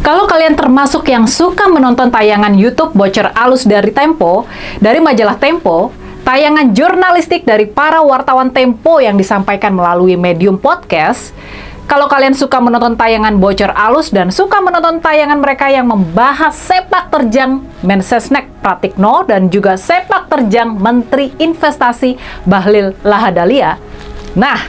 Kalau kalian termasuk yang suka menonton tayangan YouTube bocor alus dari Tempo, dari majalah Tempo, tayangan jurnalistik dari para wartawan Tempo yang disampaikan melalui medium podcast, kalau kalian suka menonton tayangan bocor alus dan suka menonton tayangan mereka yang membahas sepak terjang Mensesnek Pratikno dan juga sepak terjang Menteri Investasi Bahlil Lahadalia, nah,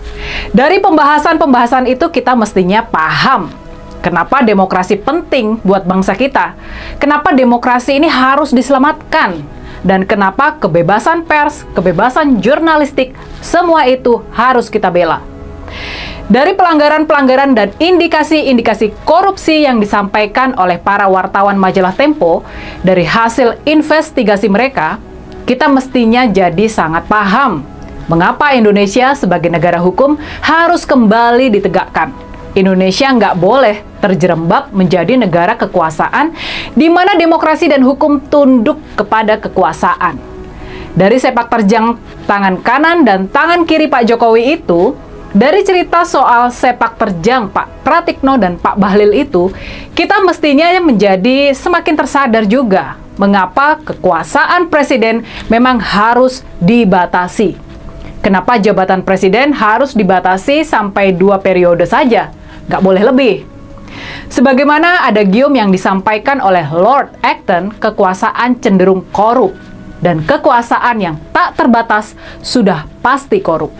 dari pembahasan-pembahasan itu kita mestinya paham kenapa demokrasi penting buat bangsa kita, kenapa demokrasi ini harus diselamatkan, dan kenapa kebebasan pers, kebebasan jurnalistik, semua itu harus kita bela. Dari pelanggaran-pelanggaran dan indikasi-indikasi korupsi yang disampaikan oleh para wartawan majalah Tempo, dari hasil investigasi mereka, kita mestinya jadi sangat paham mengapa Indonesia sebagai negara hukum harus kembali ditegakkan. Indonesia nggak boleh terjerembab menjadi negara kekuasaan di mana demokrasi dan hukum tunduk kepada kekuasaan. Dari sepak terjang tangan kanan dan tangan kiri Pak Jokowi itu, dari cerita soal sepak terjang Pak Pratikno dan Pak Bahlil itu, kita mestinya menjadi semakin tersadar juga mengapa kekuasaan presiden memang harus dibatasi. Kenapa jabatan presiden harus dibatasi sampai 2 periode saja, nggak boleh lebih. Sebagaimana ada gium yang disampaikan oleh Lord Acton, kekuasaan cenderung korup, dan kekuasaan yang tak terbatas sudah pasti korup.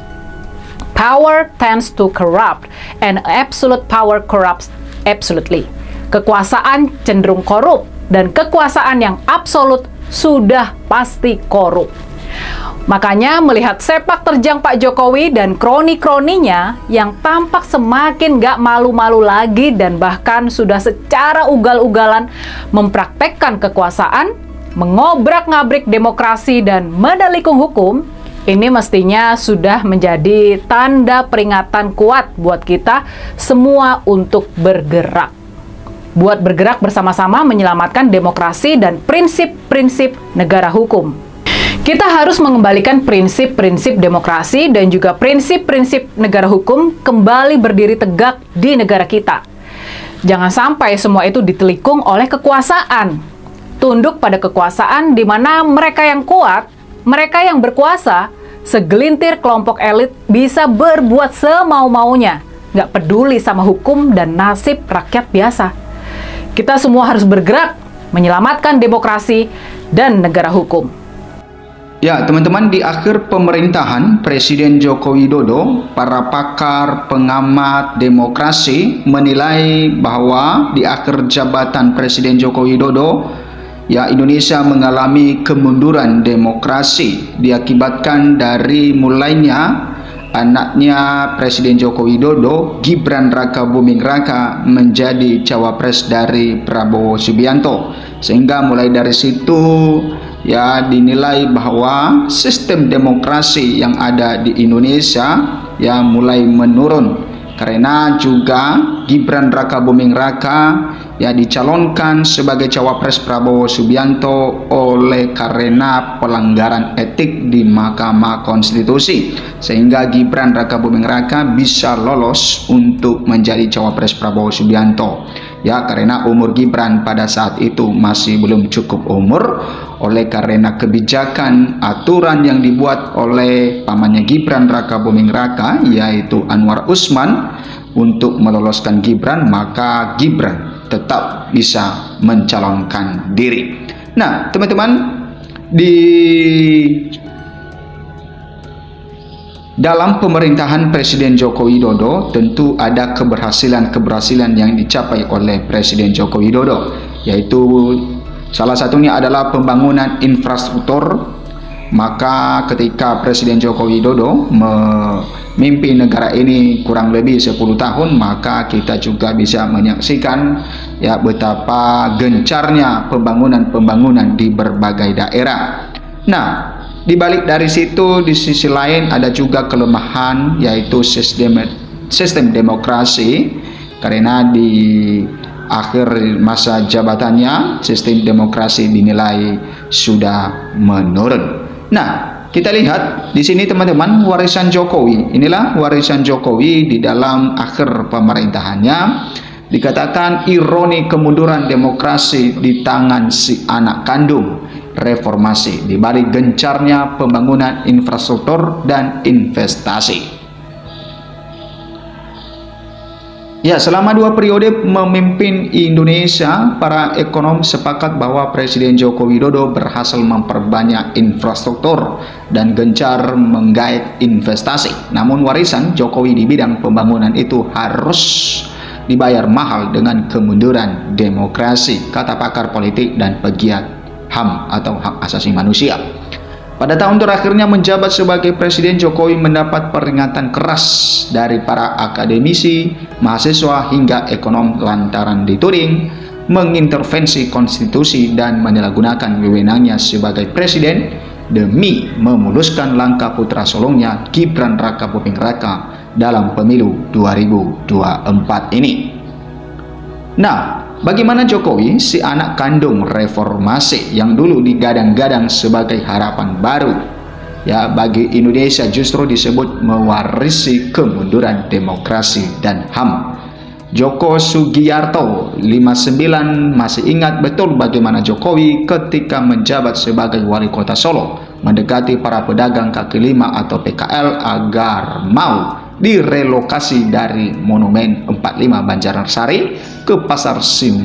Power tends to corrupt, and absolute power corrupts absolutely. Kekuasaan cenderung korup, dan kekuasaan yang absolut sudah pasti korup. Makanya melihat sepak terjang Pak Jokowi dan kroni-kroninya yang tampak semakin gak malu-malu lagi dan bahkan sudah secara ugal-ugalan mempraktekkan kekuasaan, mengobrak-ngabrik demokrasi dan menelikung hukum, ini mestinya sudah menjadi tanda peringatan kuat buat kita semua untuk bergerak. Buat bergerak bersama-sama menyelamatkan demokrasi dan prinsip-prinsip negara hukum. Kita harus mengembalikan prinsip-prinsip demokrasi dan juga prinsip-prinsip negara hukum kembali berdiri tegak di negara kita. Jangan sampai semua itu ditelikung oleh kekuasaan. Tunduk pada kekuasaan di mana mereka yang kuat, mereka yang berkuasa, segelintir kelompok elit bisa berbuat semau-maunya, nggak peduli sama hukum dan nasib rakyat biasa. Kita semua harus bergerak menyelamatkan demokrasi dan negara hukum. Ya, teman-teman, di akhir pemerintahan Presiden Joko Widodo, para pakar pengamat demokrasi menilai bahwa di akhir jabatan Presiden Joko Widodo, ya, Indonesia mengalami kemunduran demokrasi diakibatkan dari mulainya anaknya Presiden Joko Widodo, Gibran Rakabuming Raka, menjadi cawapres dari Prabowo Subianto. Sehingga mulai dari situ ya dinilai bahwa sistem demokrasi yang ada di Indonesia ya mulai menurun. Karena juga Gibran Rakabuming Raka ya dicalonkan sebagai cawapres Prabowo Subianto oleh karena pelanggaran etik di Mahkamah Konstitusi, sehingga Gibran Rakabuming Raka bisa lolos untuk menjadi cawapres Prabowo Subianto. Ya, karena umur Gibran pada saat itu masih belum cukup umur, oleh karena kebijakan aturan yang dibuat oleh pamannya Gibran Rakabuming Raka, yaitu Anwar Usman, untuk meloloskan Gibran, maka Gibran tetap bisa mencalonkan diri. Nah, teman-teman, di dalam pemerintahan Presiden Joko Widodo tentu ada keberhasilan-keberhasilan yang dicapai oleh Presiden Joko Widodo, yaitu salah satunya adalah pembangunan infrastruktur. Maka ketika Presiden Joko Widodo memimpin negara ini kurang lebih 10 tahun, maka kita juga bisa menyaksikan ya betapa gencarnya pembangunan-pembangunan di berbagai daerah. Nah, di balik dari situ, di sisi lain ada juga kelemahan, yaitu sistem demokrasi, karena di akhir masa jabatannya sistem demokrasi dinilai sudah menurun. Nah, kita lihat di sini teman-teman, warisan Jokowi. Inilah warisan Jokowi di dalam akhir pemerintahannya. Dikatakan ironi kemunduran demokrasi di tangan si anak kandung reformasi di balik gencarnya pembangunan infrastruktur dan investasi. Ya, selama 2 periode memimpin Indonesia, para ekonom sepakat bahwa Presiden Joko Widodo berhasil memperbanyak infrastruktur dan gencar menggait investasi. Namun warisan Jokowi di bidang pembangunan itu harus dibayar mahal dengan kemunduran demokrasi, kata pakar politik dan pegiat HAM atau hak asasi manusia. Pada tahun terakhirnya menjabat sebagai presiden, Jokowi mendapat peringatan keras dari para akademisi, mahasiswa hingga ekonom lantaran dituding mengintervensi konstitusi dan menyalahgunakan wewenangnya sebagai presiden demi memuluskan langkah putra sulungnya Gibran Raka Buming Raka dalam pemilu 2024 ini. Nah, bagaimana Jokowi, si anak kandung reformasi yang dulu digadang-gadang sebagai harapan baru ya bagi Indonesia, justru disebut mewarisi kemunduran demokrasi dan HAM. Joko Sugiarto 59 masih ingat betul bagaimana Jokowi ketika menjabat sebagai wali kota Solo mendekati para pedagang kaki lima atau PKL agar mau direlokasi dari Monumen 45 Banjarsari ke Pasar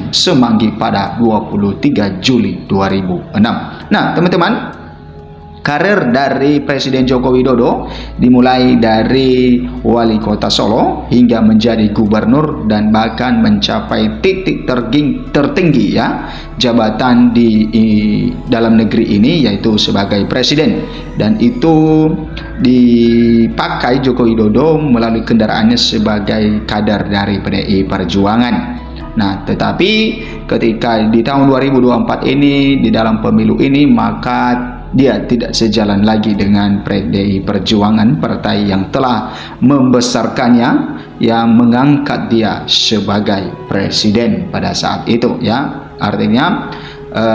Semanggi pada 23 Juli 2006. Nah, teman-teman, karir dari Presiden Joko Widodo dimulai dari wali kota Solo hingga menjadi gubernur dan bahkan mencapai titik tertinggi ya jabatan di dalam negeri ini, yaitu sebagai presiden, dan itu dipakai Joko Widodo melalui kendaraannya sebagai kader dari PDI Perjuangan. Nah, tetapi ketika di tahun 2024 ini, di dalam pemilu ini, maka dia tidak sejalan lagi dengan PDI Perjuangan, partai yang telah membesarkannya, yang mengangkat dia sebagai presiden pada saat itu ya. Artinya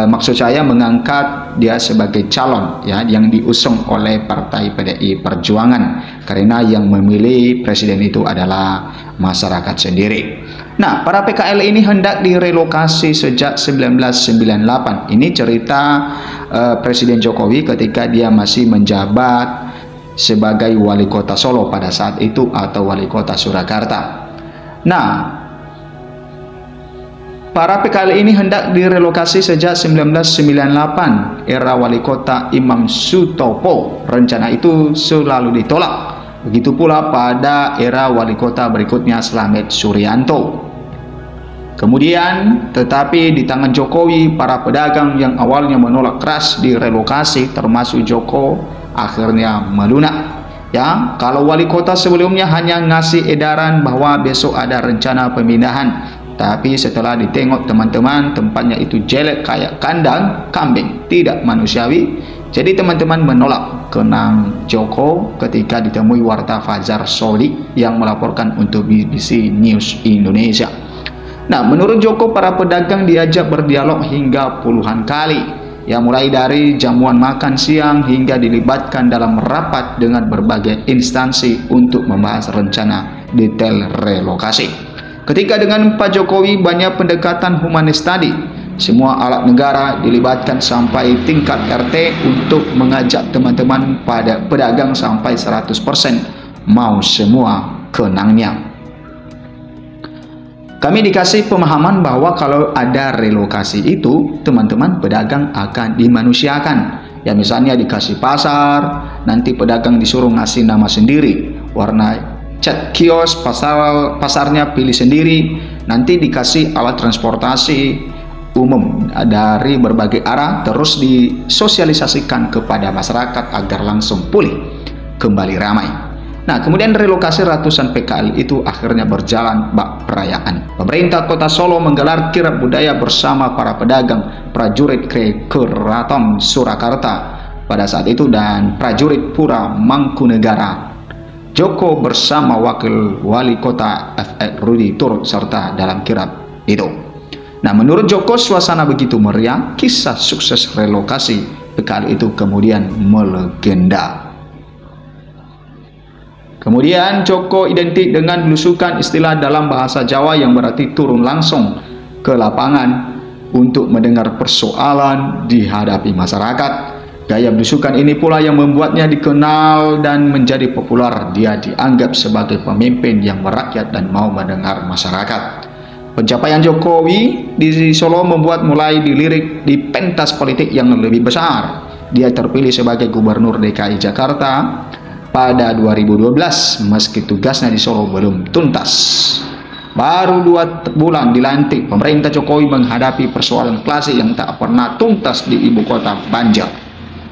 maksud saya mengangkat dia sebagai calon ya yang diusung oleh partai PDI Perjuangan, karena yang memilih presiden itu adalah masyarakat sendiri. Nah, para PKL ini hendak direlokasi sejak 1998. Ini cerita Presiden Jokowi ketika dia masih menjabat sebagai wali kota Solo pada saat itu atau wali kota Surakarta. Nah, para PKL ini hendak direlokasi sejak 1998, era wali kota Imam Sutopo. Rencana itu selalu ditolak. Begitu pula pada era wali kota berikutnya, Slamet Suryanto. Kemudian, tetapi di tangan Jokowi, para pedagang yang awalnya menolak keras direlokasi, termasuk Joko, akhirnya melunak. Ya, kalau wali kota sebelumnya hanya ngasih edaran bahwa besok ada rencana pemindahan, tapi setelah ditengok teman-teman, tempatnya itu jelek kayak kandang kambing, tidak manusiawi. Jadi teman-teman menolak kenang Joko ketika ditemui warta Fajar Sodik yang melaporkan untuk BBC News Indonesia. Nah, menurut Joko, para pedagang diajak berdialog hingga puluhan kali, ya mulai dari jamuan makan siang hingga dilibatkan dalam rapat dengan berbagai instansi untuk membahas rencana detail relokasi. Ketika dengan Pak Jokowi banyak pendekatan humanis tadi, semua alat negara dilibatkan sampai tingkat RT untuk mengajak teman-teman pada pedagang sampai 100% mau semua kenangnya. Kami dikasih pemahaman bahwa kalau ada relokasi itu, teman-teman pedagang akan dimanusiakan. Ya, misalnya dikasih pasar, nanti pedagang disuruh ngasih nama sendiri, warna cat kios, pasarnya pilih sendiri, nanti dikasih alat transportasi umum dari berbagai arah, terus disosialisasikan kepada masyarakat agar langsung pulih kembali ramai. Nah, kemudian relokasi ratusan PKL itu akhirnya berjalan bak perayaan. Pemerintah Kota Solo menggelar kirab budaya bersama para pedagang, prajurit Keraton Surakarta pada saat itu dan prajurit Pura Mangkunegara. Joko bersama Wakil Wali Kota FX Rudi turut serta dalam kirab itu. Nah, menurut Joko, suasana begitu meriah, kisah sukses relokasi PKL itu kemudian melegenda. Kemudian Joko identik dengan belusukan, istilah dalam bahasa Jawa yang berarti turun langsung ke lapangan untuk mendengar persoalan dihadapi masyarakat. Gaya belusukan ini pula yang membuatnya dikenal dan menjadi populer. Dia dianggap sebagai pemimpin yang merakyat dan mau mendengar masyarakat. Pencapaian Jokowi di Solo membuat mulai dilirik di pentas politik yang lebih besar. Dia terpilih sebagai Gubernur DKI Jakarta pada 2012 meski tugasnya di Solo belum tuntas. Baru 2 bulan dilantik, pemerintah Jokowi menghadapi persoalan klasik yang tak pernah tuntas di ibu kota, banjir.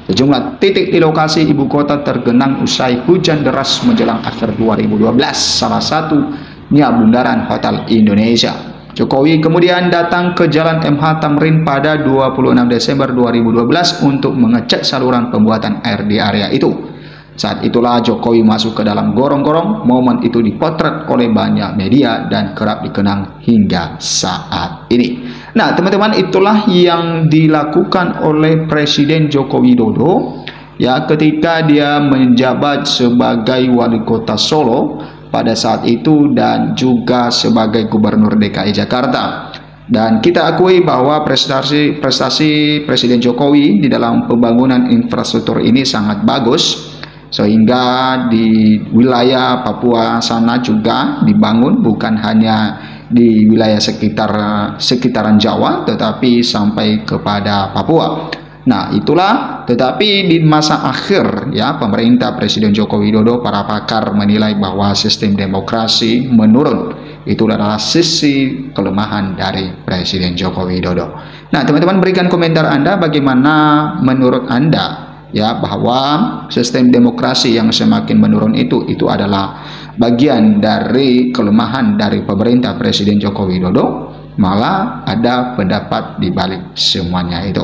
Sejumlah titik di lokasi ibu kota tergenang usai hujan deras menjelang akhir 2012, salah satunya Bundaran Hotel Indonesia. Jokowi kemudian datang ke Jalan MH Tamrin pada 26 Desember 2012 untuk mengecek saluran pembuatan air di area itu. Saat itulah Jokowi masuk ke dalam gorong-gorong. Momen itu dipotret oleh banyak media dan kerap dikenang hingga saat ini. Nah, teman-teman, itulah yang dilakukan oleh Presiden Joko Widodo ya ketika dia menjabat sebagai wali kota Solo pada saat itu dan juga sebagai Gubernur DKI Jakarta. Dan kita akui bahwa prestasi Presiden Jokowi di dalam pembangunan infrastruktur ini sangat bagus, sehingga di wilayah Papua sana juga dibangun, bukan hanya di wilayah sekitaran Jawa tetapi sampai kepada Papua. Nah, itulah, tetapi di masa akhir ya pemerintah Presiden Joko Widodo, para pakar menilai bahwa sistem demokrasi menurun. Itu adalah sisi kelemahan dari Presiden Joko Widodo. Nah, teman-teman, berikan komentar Anda, bagaimana menurut Anda ya bahwa sistem demokrasi yang semakin menurun itu adalah bagian dari kelemahan dari pemerintah Presiden Joko Widodo, malah ada pendapat di balik semuanya itu.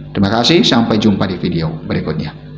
Terima kasih, sampai jumpa di video berikutnya.